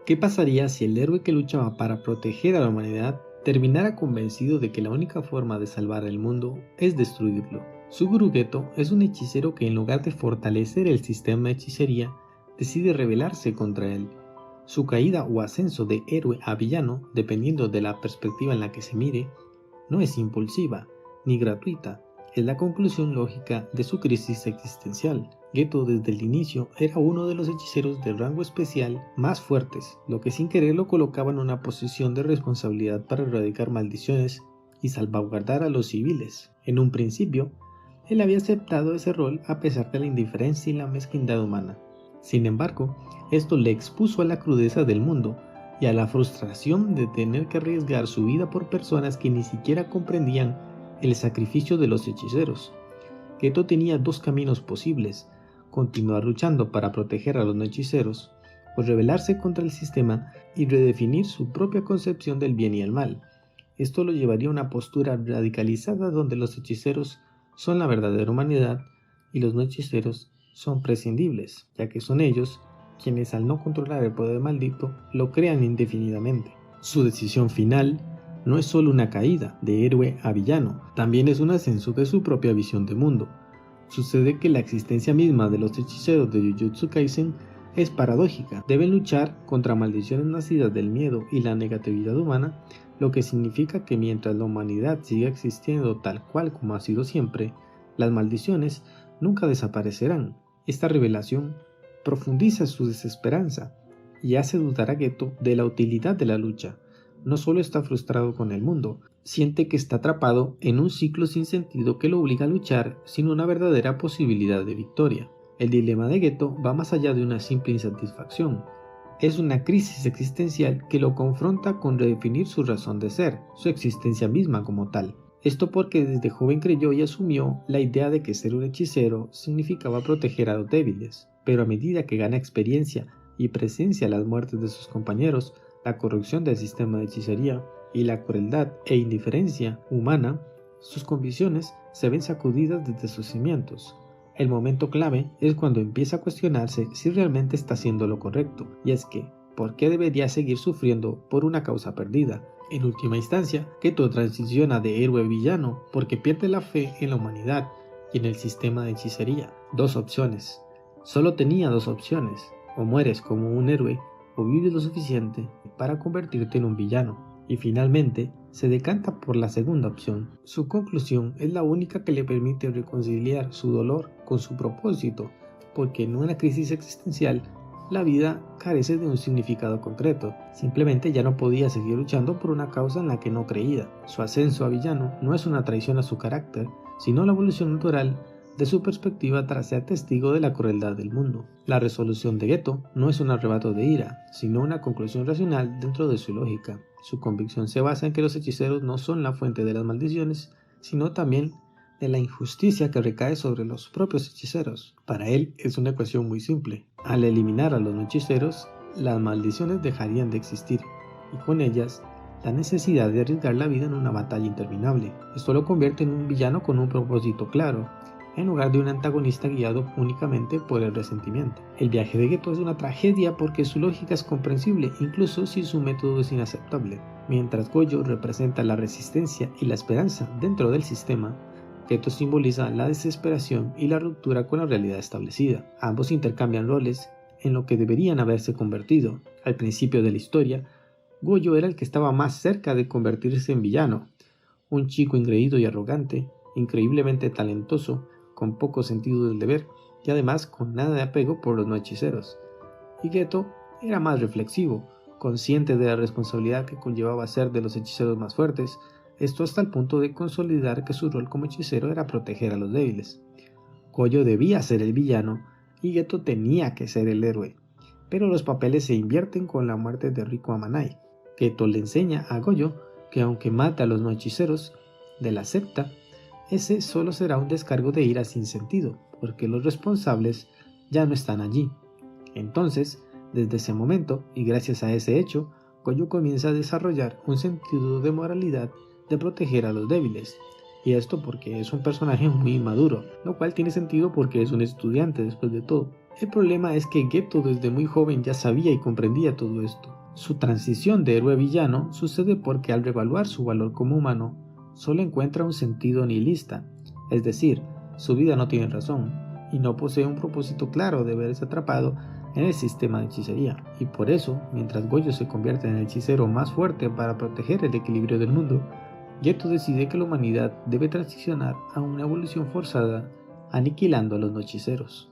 ¿Qué pasaría si el héroe que luchaba para proteger a la humanidad terminara convencido de que la única forma de salvar el mundo es destruirlo? Suguru Geto es un hechicero que, en lugar de fortalecer el sistema de hechicería, decide rebelarse contra él. Su caída o ascenso de héroe a villano, dependiendo de la perspectiva en la que se mire, no es impulsiva ni gratuita, es la conclusión lógica de su crisis existencial. Geto desde el inicio era uno de los hechiceros de rango especial más fuertes, lo que sin querer lo colocaba en una posición de responsabilidad para erradicar maldiciones y salvaguardar a los civiles. En un principio, él había aceptado ese rol a pesar de la indiferencia y la mezquindad humana. Sin embargo, esto le expuso a la crudeza del mundo y a la frustración de tener que arriesgar su vida por personas que ni siquiera comprendían el sacrificio de los hechiceros. Geto tenía dos caminos posibles: continuar luchando para proteger a los no hechiceros, o rebelarse contra el sistema y redefinir su propia concepción del bien y el mal. Esto lo llevaría a una postura radicalizada donde los hechiceros son la verdadera humanidad y los no hechiceros son prescindibles, ya que son ellos quienes, al no controlar el poder maldito, lo crean indefinidamente. Su decisión final no es solo una caída de héroe a villano, también es un ascenso de su propia visión de mundo. Sucede que la existencia misma de los hechiceros de Jujutsu Kaisen es paradójica. Deben luchar contra maldiciones nacidas del miedo y la negatividad humana, lo que significa que mientras la humanidad siga existiendo tal cual como ha sido siempre, las maldiciones nunca desaparecerán. Esta revelación profundiza su desesperanza y hace dudar a Geto de la utilidad de la lucha. No solo está frustrado con el mundo, siente que está atrapado en un ciclo sin sentido que lo obliga a luchar sin una verdadera posibilidad de victoria. El dilema de Geto va más allá de una simple insatisfacción. Es una crisis existencial que lo confronta con redefinir su razón de ser, su existencia misma como tal. Esto porque desde joven creyó y asumió la idea de que ser un hechicero significaba proteger a los débiles, pero a medida que gana experiencia y presencia las muertes de sus compañeros, la corrupción del sistema de hechicería y la crueldad e indiferencia humana, sus convicciones se ven sacudidas desde sus cimientos. El momento clave es cuando empieza a cuestionarse si realmente está haciendo lo correcto, y es que, ¿por qué debería seguir sufriendo por una causa perdida? En última instancia, Geto transiciona de héroe a villano porque pierde la fe en la humanidad y en el sistema de hechicería. Dos opciones. Solo tenía dos opciones: o mueres como un héroe o vives lo suficiente para convertirte en un villano. Y finalmente se decanta por la segunda opción. Su conclusión es la única que le permite reconciliar su dolor con su propósito, porque en una crisis existencial la vida carece de un significado concreto. Simplemente ya no podía seguir luchando por una causa en la que no creía. Su ascenso a villano no es una traición a su carácter, sino la evolución natural de su perspectiva tras ser testigo de la crueldad del mundo. La resolución de Geto no es un arrebato de ira, sino una conclusión racional dentro de su lógica. Su convicción se basa en que los hechiceros no son la fuente de las maldiciones, sino también de la injusticia que recae sobre los propios hechiceros. Para él es una ecuación muy simple. Al eliminar a los no hechiceros, las maldiciones dejarían de existir, y con ellas la necesidad de arriesgar la vida en una batalla interminable. Esto lo convierte en un villano con un propósito claro, en lugar de un antagonista guiado únicamente por el resentimiento. El viaje de Geto es una tragedia porque su lógica es comprensible, incluso si su método es inaceptable. Mientras Gojo representa la resistencia y la esperanza dentro del sistema, Geto simboliza la desesperación y la ruptura con la realidad establecida. Ambos intercambian roles en lo que deberían haberse convertido. Al principio de la historia, Gojo era el que estaba más cerca de convertirse en villano, un chico ingreído y arrogante, increíblemente talentoso, con poco sentido del deber y además con nada de apego por los no hechiceros. Y Geto era más reflexivo, consciente de la responsabilidad que conllevaba ser de los hechiceros más fuertes, esto hasta el punto de consolidar que su rol como hechicero era proteger a los débiles. Gojo debía ser el villano y Geto tenía que ser el héroe, pero los papeles se invierten con la muerte de Riko Amanai. Geto le enseña a Gojo que aunque mate a los no hechiceros de la secta, ese solo será un descargo de ira sin sentido, porque los responsables ya no están allí. Entonces, desde ese momento, y gracias a ese hecho, Gojo comienza a desarrollar un sentido de moralidad de proteger a los débiles. Y esto porque es un personaje muy inmaduro, lo cual tiene sentido porque es un estudiante después de todo. El problema es que Geto desde muy joven ya sabía y comprendía todo esto. Su transición de héroe a villano sucede porque al revaluar su valor como humano, solo encuentra un sentido nihilista, es decir, su vida no tiene razón y no posee un propósito claro de verse atrapado en el sistema de hechicería. Y por eso, mientras Goyo se convierte en el hechicero más fuerte para proteger el equilibrio del mundo, Geto decide que la humanidad debe transicionar a una evolución forzada, aniquilando a los no hechiceros.